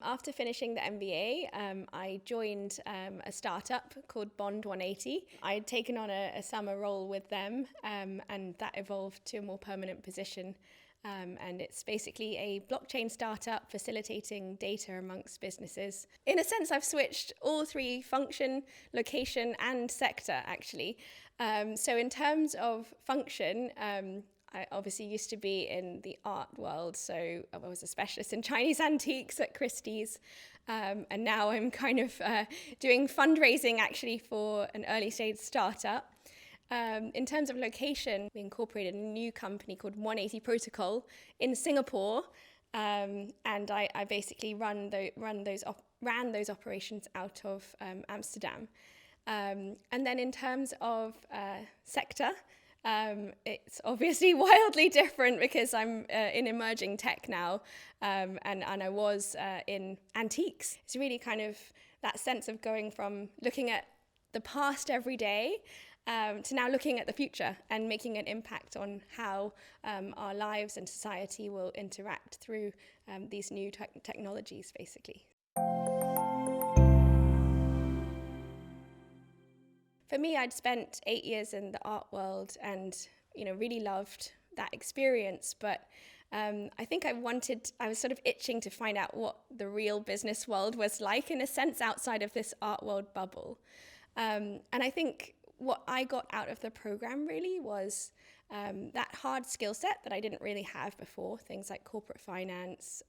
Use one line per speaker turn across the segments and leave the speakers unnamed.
After finishing the MBA, I joined a startup called Bond 180. I'd taken on a summer role with them, and that evolved to a more permanent position. And it's basically a blockchain startup facilitating data amongst businesses. In a sense, I've switched all three: function, location, and sector, actually. So in terms of function, I obviously used to be in the art world, so I was a specialist in Chinese antiques at Christie's, and now I'm kind of doing fundraising actually for an early stage startup. In terms of location, we incorporated a new company called 180 Protocol in Singapore, and I basically ran those operations out of Amsterdam. And then in terms of sector, it's obviously wildly different because I'm in emerging tech now, and I was in antiques. It's really kind of that sense of going from looking at the past every day to now looking at the future and making an impact on how our lives and society will interact through these new technologies, basically. For me, I'd spent 8 years in the art world and, really loved that experience. But I think I was sort of itching to find out what the real business world was like, in a sense, outside of this art world bubble. And I think what I got out of the program really was that hard skill set that I didn't really have before, things like corporate finance,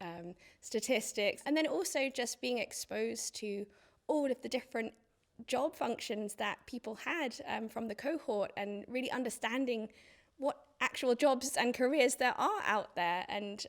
statistics, and then also just being exposed to all of the different job functions that people had from the cohort, and really understanding what actual jobs and careers there are out there, and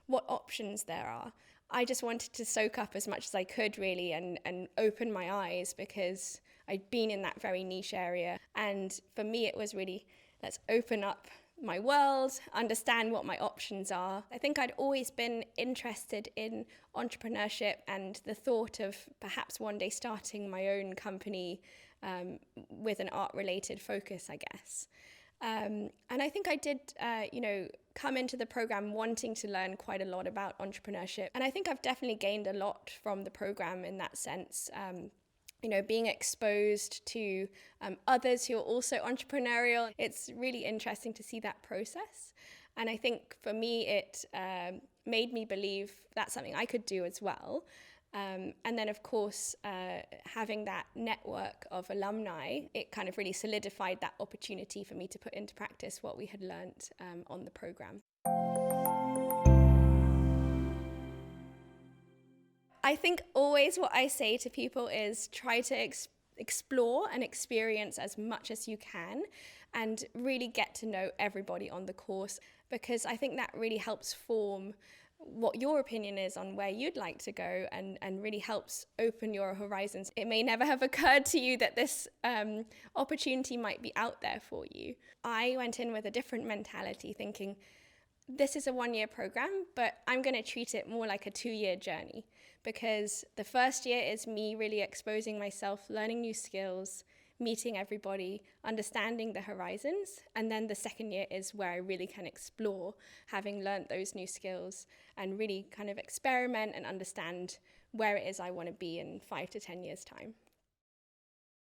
what options there are. I just wanted to soak up as much as I could, really, and open my eyes, because I'd been in that very niche area. And for me, it was really, let's open up my world, understand what my options are. I think I'd always been interested in entrepreneurship and the thought of perhaps one day starting my own company with an art-related focus, I guess. And I think I did, come into the program wanting to learn quite a lot about entrepreneurship. And I think I've definitely gained a lot from the program in that sense. Being exposed to others who are also entrepreneurial. It's really interesting to see that process. And I think for me, it made me believe that's something I could do as well. And then, of course, having that network of alumni, it kind of really solidified that opportunity for me to put into practice what we had learnt on the program. I think always what I say to people is try to explore and experience as much as you can, and really get to know everybody on the course, because I think that really helps form what your opinion is on where you'd like to go, and really helps open your horizons. It may never have occurred to you that this opportunity might be out there for you. I went in with a different mentality, thinking this is a 1-year program, but I'm going to treat it more like a 2-year journey, because the first year is me really exposing myself, learning new skills, meeting everybody, understanding the horizons. And then the second year is where I really can explore, having learned those new skills, and really kind of experiment and understand where it is I want to be in 5 to 10 years' time.